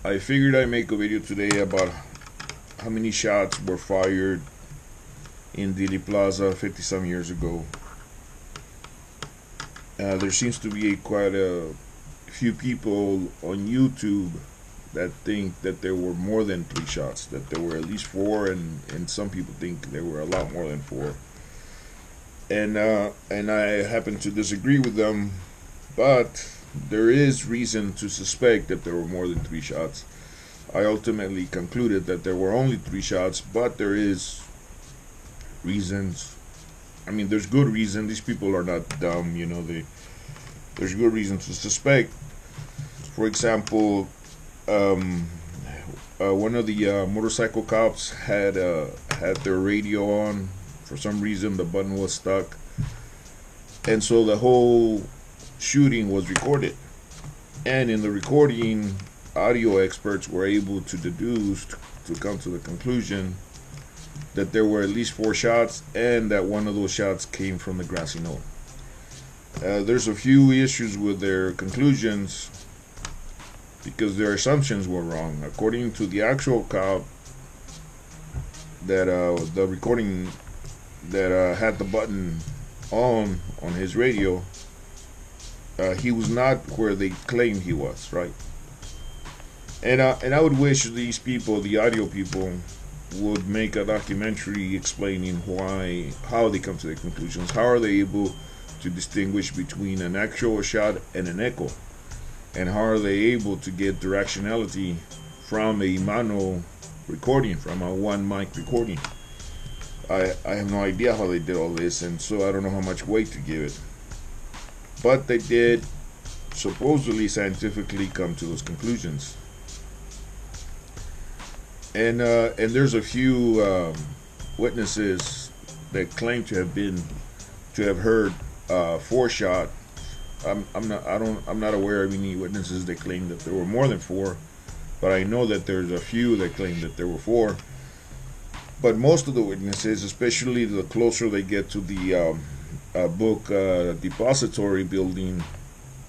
I figured I'd make a video today about how many shots were fired in Dealey Plaza 50 some years ago. There seems to be quite a few people on YouTube that think that there were more than 3 shots, that there were at least 4, and some people think there were a lot more than 4. And I happen to disagree with them, but there is reason to suspect that there were more than 3 shots. I ultimately concluded that there were only 3 shots, but there is reasons. I mean, there's good reason. These people are not dumb, there's good reason to suspect. For example, one of the motorcycle cops had their radio on. For some reason, the button was stuck, and so the whole shooting was recorded. And in the recording, audio experts were able to deduce, to come to the conclusion that there were at least 4 shots, and that one of those shots came from the grassy knoll. There's a few issues with their conclusions because their assumptions were wrong. According to the actual cop, that the recording that had the button on his radio, he was not where they claimed he was, right? And I would wish these people, the audio people, would make a documentary explaining how they come to their conclusions. How are they able to distinguish between an actual shot and an echo? And how are they able to get directionality from a mono recording, from a one mic recording? I have no idea how they did all this, and so I don't know how much weight to give it. But they did supposedly scientifically come to those conclusions. And there's a few witnesses that claim to have heard 4 shot. I'm not aware of any witnesses that claim that there were more than 4, but I know that there's a few that claim that there were 4. But most of the witnesses, especially the closer they get to the book depository building,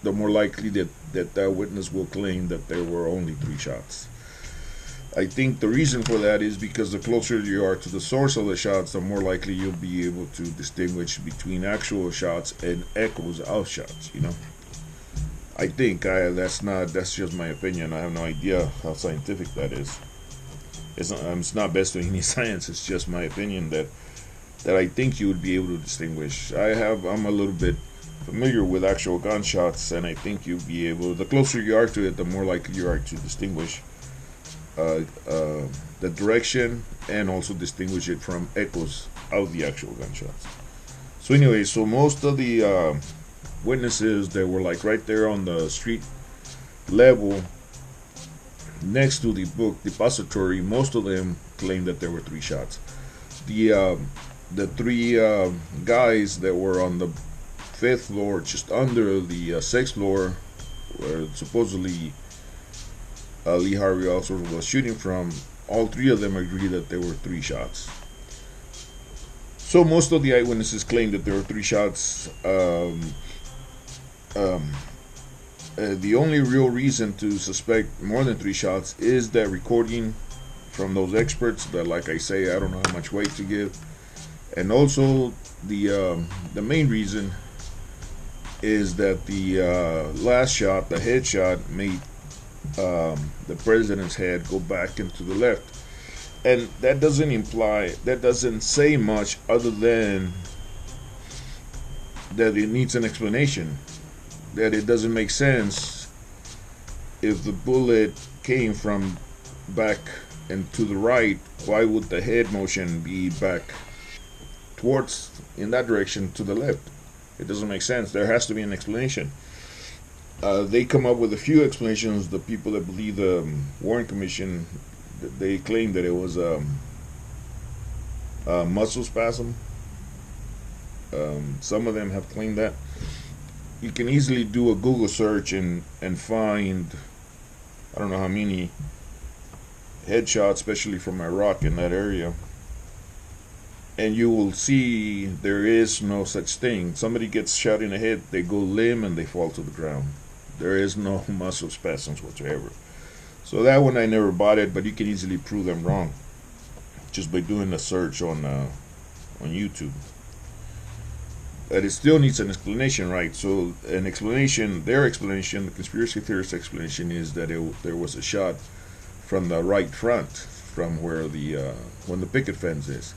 the more likely that witness will claim that there were only 3 shots. I think the reason for that is because the closer you are to the source of the shots, the more likely you'll be able to distinguish between actual shots and echoes of shots. I think that's just my opinion. I have no idea how scientific that is. It's not based on any science. It's just my opinion that I think you would be able to distinguish. I'm a little bit familiar with actual gunshots, and I think you'll be able. The closer you are to it, the more likely you are to distinguish the direction, and also distinguish it from echoes of the actual gunshots. So anyway, most of the witnesses that were like right there on the street level next to the book depository, most of them claimed that there were 3 shots. The 3 guys that were on the 5th floor, just under the 6th floor, where supposedly Lee Harvey also was shooting from, all 3 of them agree that there were 3 shots. So most of the eyewitnesses claim that there were 3 shots. The only real reason to suspect more than 3 shots is that recording from those experts that, like I say, I don't know how much weight to give. And also the main reason is that the last shot, the headshot, made the president's head go back into the left. And that doesn't say much other than that it needs an explanation. That it doesn't make sense if the bullet came from back and to the right. Why would the head motion be back towards, in that direction, to the left? It doesn't make sense. There has to be an explanation. They come up with a few explanations. The people that believe the Warren Commission, they claim that it was a muscle spasm. Some of them have claimed that. You can easily do a Google search and find, I don't know how many headshots, especially from Iraq in that area, and you will see there is no such thing. Somebody gets shot in the head, they go limp and they fall to the ground. There is no muscle spasms whatsoever. So that one I never bought it, but you can easily prove them wrong just by doing a search on YouTube. But it still needs an explanation, right? So an explanation, their explanation, the conspiracy theorist explanation, is that there was a shot from the right front, from where the when the picket fence is.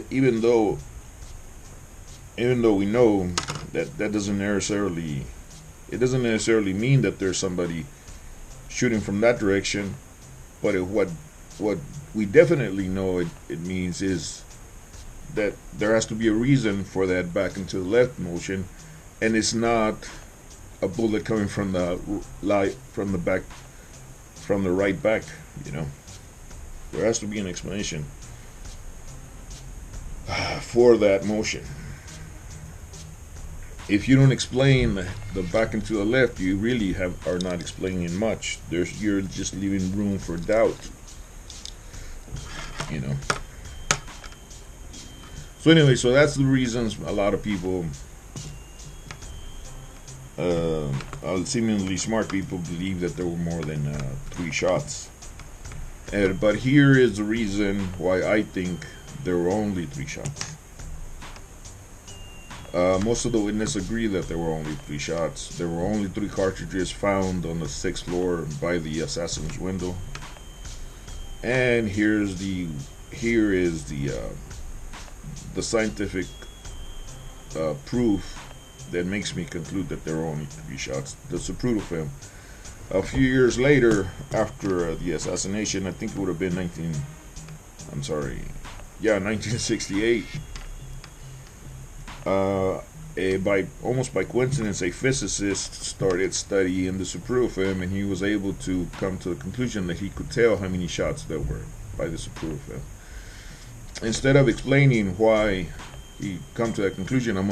Even though we know that doesn't necessarily, it doesn't necessarily mean that there's somebody shooting from that direction, but what we definitely know it means is that there has to be a reason for that back and to the left motion, and it's not a bullet coming from the right back. There has to be an explanation for that motion. If you don't explain the back and to the left, you really are not explaining much. You're just leaving room for doubt. So anyway, so that's the reasons a lot of people, seemingly smart people, believe that there were more than 3 shots. But here is the reason why I think there were only 3 shots. Most of the witnesses agree that there were only 3 shots. There were only 3 cartridges found on the 6th floor by the assassin's window. And here is the scientific proof that makes me conclude that there were only 3 shots. The Zapruder film. A few years later, after the assassination, I think it would have been 1968. Almost by coincidence, a physicist started studying the Zapruder film, and he was able to come to the conclusion that he could tell how many shots there were by the Zapruder film. Instead of explaining why he come to that conclusion, I'm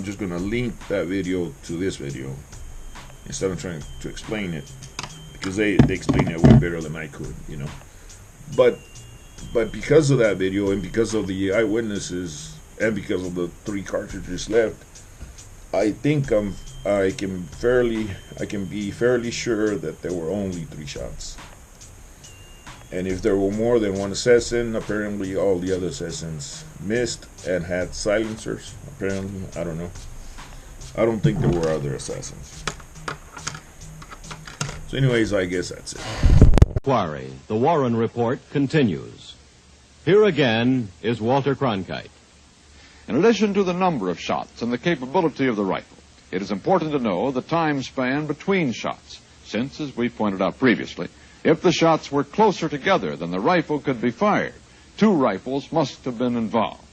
just gonna link that video to this video instead of trying to explain it, because they explain it way better than I could, But because of that video, and because of the eyewitnesses, and because of the 3 cartridges left, I think I can be fairly sure that there were only 3 shots. And if there were more than one assassin, apparently all the other assassins missed and had silencers. Apparently, I don't know. I don't think there were other assassins. So anyways, I guess that's it. Inquiry. The Warren Report continues. Here again is Walter Cronkite. In addition to the number of shots and the capability of the rifle, it is important to know the time span between shots, since, as we pointed out previously, if the shots were closer together than the rifle could be fired, 2 rifles must have been involved.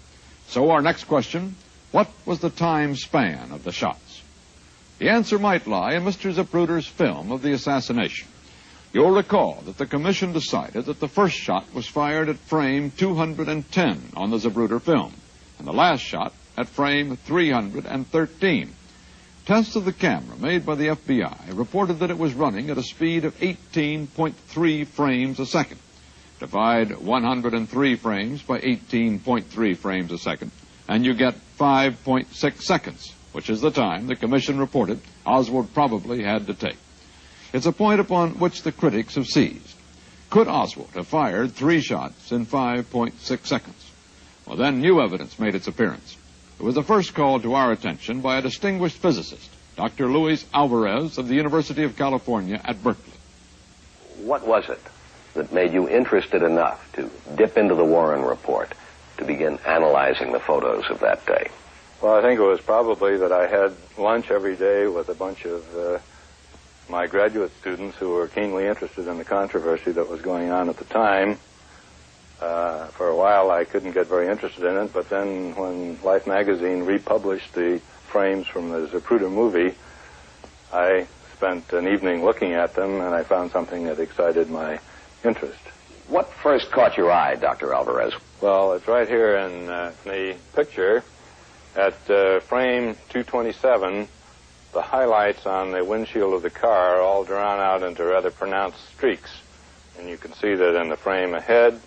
So our next question, what was the time span of the shots? The answer might lie in Mr. Zapruder's film of the assassination. You'll recall that the commission decided that the first shot was fired at frame 210 on the Zapruder film, and the last shot at frame 313. Tests of the camera made by the FBI reported that it was running at a speed of 18.3 frames a second. Divide 103 frames by 18.3 frames a second, and you get 5.6 seconds, which is the time the commission reported Oswald probably had to take. It's a point upon which the critics have seized. Could Oswald have fired 3 shots in 5.6 seconds? Well, then new evidence made its appearance. It was the first called to our attention by a distinguished physicist, Dr. Luis Alvarez of the University of California at Berkeley. What was it that made you interested enough to dip into the Warren Report to begin analyzing the photos of that day? Well, I think it was probably that I had lunch every day with a bunch of my graduate students who were keenly interested in the controversy that was going on at the time. For a while, I couldn't get very interested in it, but then when Life magazine republished the frames from the Zapruder movie, I spent an evening looking at them, and I found something that excited my interest. What first caught your eye, Dr. Alvarez? Well, it's right here in the picture. At frame 227, the highlights on the windshield of the car are all drawn out into rather pronounced streaks. And you can see that in the frame ahead,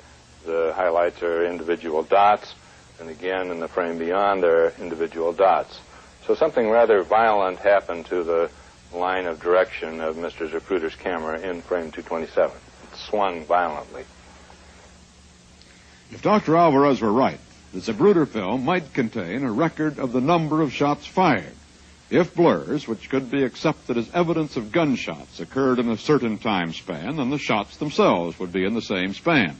the highlights are individual dots, and again in the frame beyond there are individual dots. So something rather violent happened to the line of direction of Mr. Zapruder's camera in frame 227. It swung violently. If Dr. Alvarez were right, the Zapruder film might contain a record of the number of shots fired. If blurs, which could be accepted as evidence of gunshots, occurred in a certain time span, then the shots themselves would be in the same span.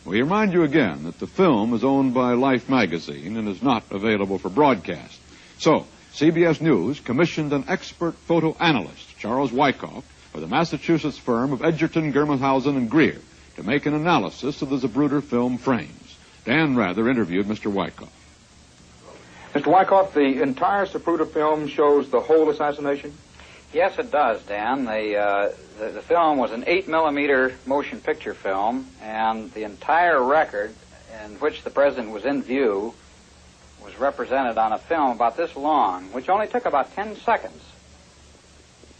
We remind you again that the film is owned by Life magazine and is not available for broadcast. So, CBS News commissioned an expert photo analyst, Charles Wyckoff, for the Massachusetts firm of Edgerton, Germenhausen, and Greer, to make an analysis of the Zapruder film frames. Dan Rather interviewed Mr. Wyckoff. Mr. Wyckoff, the entire Zapruder film shows the whole assassination? Yes, it does, Dan. The film was an 8mm motion picture film, and the entire record in which the president was in view was represented on a film about this long, which only took about 10 seconds.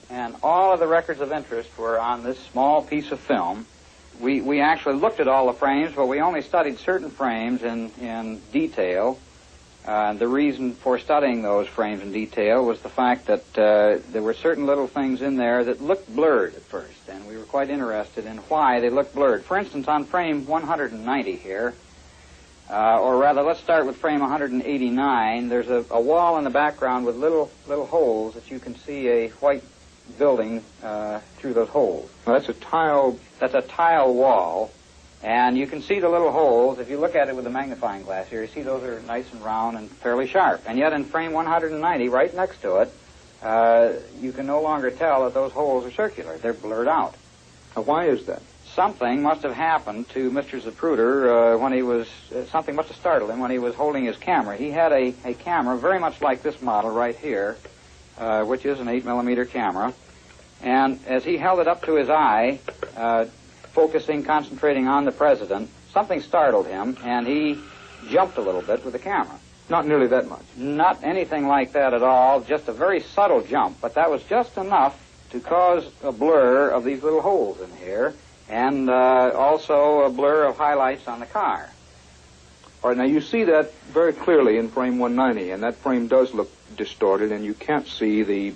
And all of the records of interest were on this small piece of film. We actually looked at all the frames, but we only studied certain frames in detail. The reason for studying those frames in detail was the fact that there were certain little things in there that looked blurred at first, and we were quite interested in why they looked blurred. For instance, on frame 190 here, or rather, let's start with frame 189. There's a wall in the background with little holes that you can see a white building through those holes. Well, that's a tile wall. And you can see the little holes. If you look at it with a magnifying glass here, you see those are nice and round and fairly sharp. And yet in frame 190, right next to it, you can no longer tell that those holes are circular. They're blurred out. Now, why is that? Something must have happened to Mr. Zapruder when he was, something must have startled him when he was holding his camera. He had a camera very much like this model right here, which is an 8mm camera. And as he held it up to his eye, concentrating on the president, something startled him, and he jumped a little bit with the camera. Not nearly that much. Not anything like that at all, just a very subtle jump, but that was just enough to cause a blur of these little holes in here, and also a blur of highlights on the car. All right, now you see that very clearly in frame 190, and that frame does look distorted, and you can't see the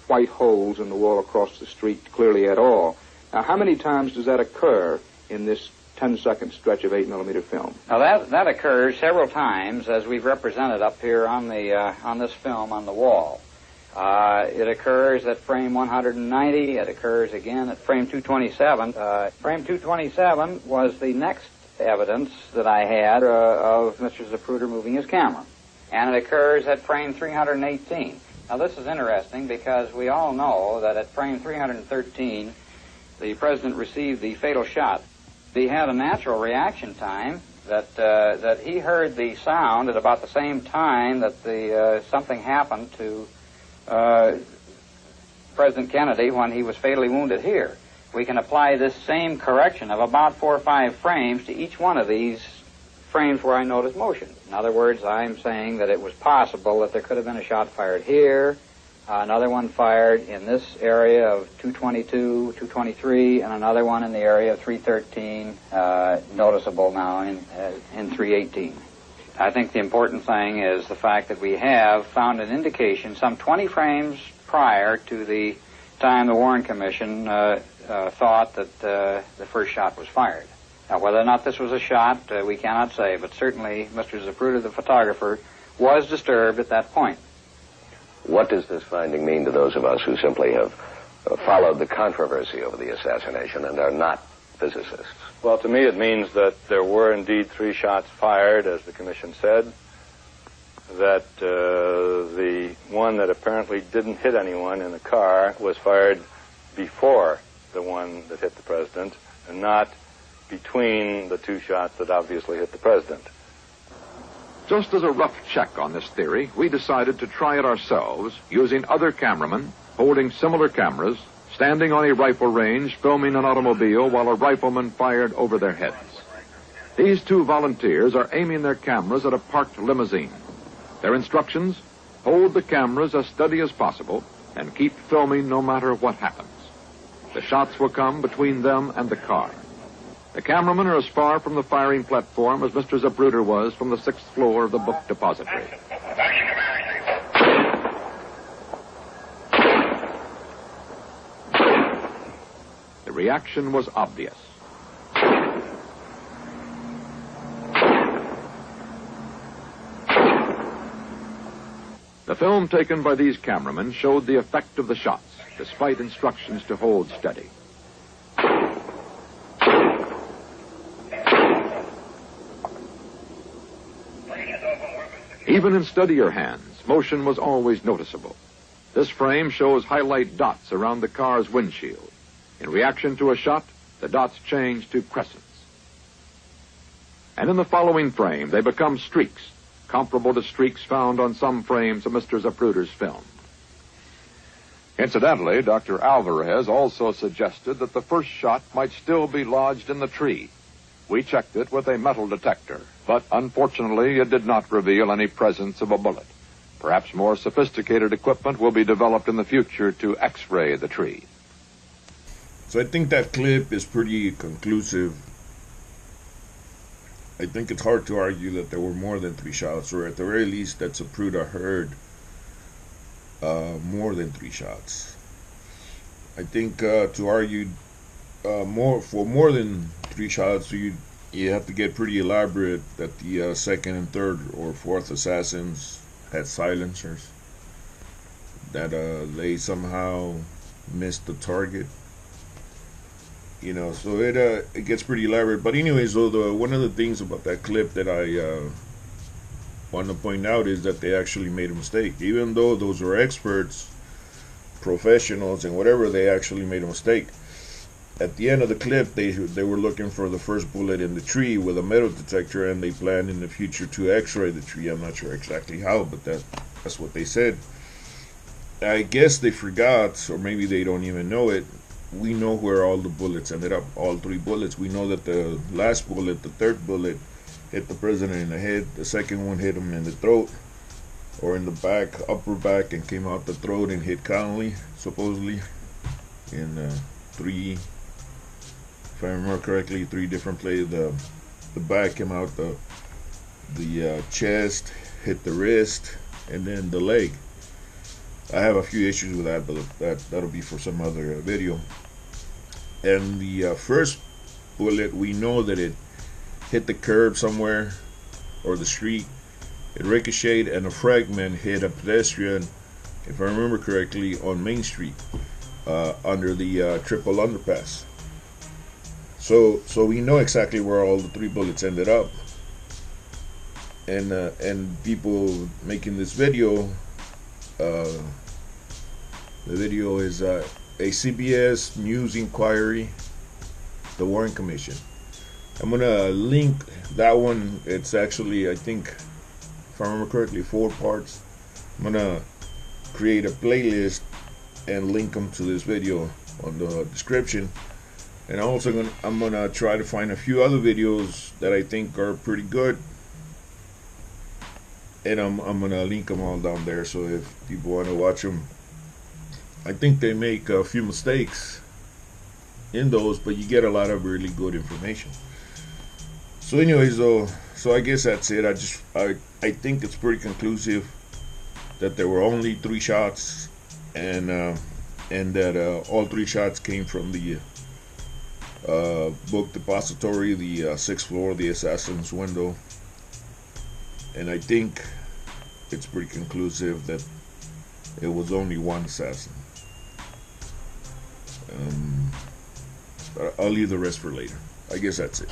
white holes in the wall across the street clearly at all. Now, how many times does that occur in this 10-second stretch of 8mm film? Now, that occurs several times, as we've represented up here on this film on the wall. It occurs at frame 190. It occurs again at frame 227. Frame 227 was the next evidence that I had of Mr. Zapruder moving his camera. And it occurs at frame 318. Now, this is interesting because we all know that at frame 313, the president received the fatal shot. He had a natural reaction time that he heard the sound at about the same time that something happened to President Kennedy when he was fatally wounded here. We can apply this same correction of about 4 or 5 frames to each one of these frames where I noticed motion. In other words, I'm saying that it was possible that there could have been a shot fired here, another one fired in this area of 222, 223, and another one in the area of 313, noticeable now in 318. I think the important thing is the fact that we have found an indication some 20 frames prior to the time the Warren Commission thought that the first shot was fired. Now, whether or not this was a shot, we cannot say, but certainly Mr. Zapruder, the photographer, was disturbed at that point. What does this finding mean to those of us who simply have followed the controversy over the assassination and are not physicists? Well, to me it means that there were indeed 3 shots fired, as the commission said, that the one that apparently didn't hit anyone in the car was fired before the one that hit the president, and not between the 2 shots that obviously hit the president. Just as a rough check on this theory, we decided to try it ourselves, using other cameramen holding similar cameras, standing on a rifle range, filming an automobile while a rifleman fired over their heads. These 2 volunteers are aiming their cameras at a parked limousine. Their instructions: hold the cameras as steady as possible and keep filming no matter what happens. The shots will come between them and the car. The cameramen are as far from the firing platform as Mr. Zapruder was from the 6th floor of the book depository. reaction was obvious. The film taken by these cameramen showed the effect of the shots, despite instructions to hold steady. Even in steadier hands, motion was always noticeable. This frame shows highlight dots around the car's windshield. In reaction to a shot, the dots change to crescents. And in the following frame, they become streaks, comparable to streaks found on some frames of Mr. Zapruder's film. Incidentally, Dr. Alvarez also suggested that the first shot might still be lodged in the tree. We checked it with a metal detector, but unfortunately it did not reveal any presence of a bullet. Perhaps more sophisticated equipment will be developed in the future to X-ray the tree. So I think that clip is pretty conclusive. I think it's hard to argue that there were more than 3 shots, or at the very least that Zapruder heard more than 3 shots. I think to argue more than 3 shots, you have to get pretty elaborate that the second and third or fourth assassins had silencers, that they somehow missed the target. You know, so it gets pretty elaborate. But anyways, though, one of the things about that clip that I want to point out is that they actually made a mistake. Even though those were experts, professionals, and whatever, they actually made a mistake. At the end of the clip, they were looking for the first bullet in the tree with a metal detector, and they planned in the future to X-ray the tree. I'm not sure exactly how, but that's what they said. I guess they forgot, or maybe they don't even know it. We know where all the bullets ended up, all 3 bullets. We know that the last bullet, the third bullet, hit the president in the head. The second one hit him in the throat, or in the back, upper back, and came out the throat and hit Connolly, supposedly, in 3, if I remember correctly, 3 different places. The back came out the chest, hit the wrist, and then the leg. I have a few issues with that, but that'll be for some other video. And the first bullet, we know that it hit the curb somewhere, or the street. It ricocheted, and a fragment hit a pedestrian, if I remember correctly, on Main Street, under the triple underpass. So we know exactly where all the 3 bullets ended up. And people making this video, the video is a CBS News inquiry, the Warren Commission. I'm gonna link that one. It's actually, I think, if I remember correctly, 4 parts. I'm gonna create a playlist and link them to this video on the description. And I'm gonna try to find a few other videos that I think are pretty good, and I'm gonna link them all down there. So if people want to watch them, I think they make a few mistakes in those, but you get a lot of really good information. So anyways, though, so I guess that's it. I think it's pretty conclusive that there were only 3 shots, and that all 3 shots came from the book depository, the 6th floor, the assassin's window. And I think it's pretty conclusive that it was only 1 assassin. But I'll leave the rest for later. I guess that's it.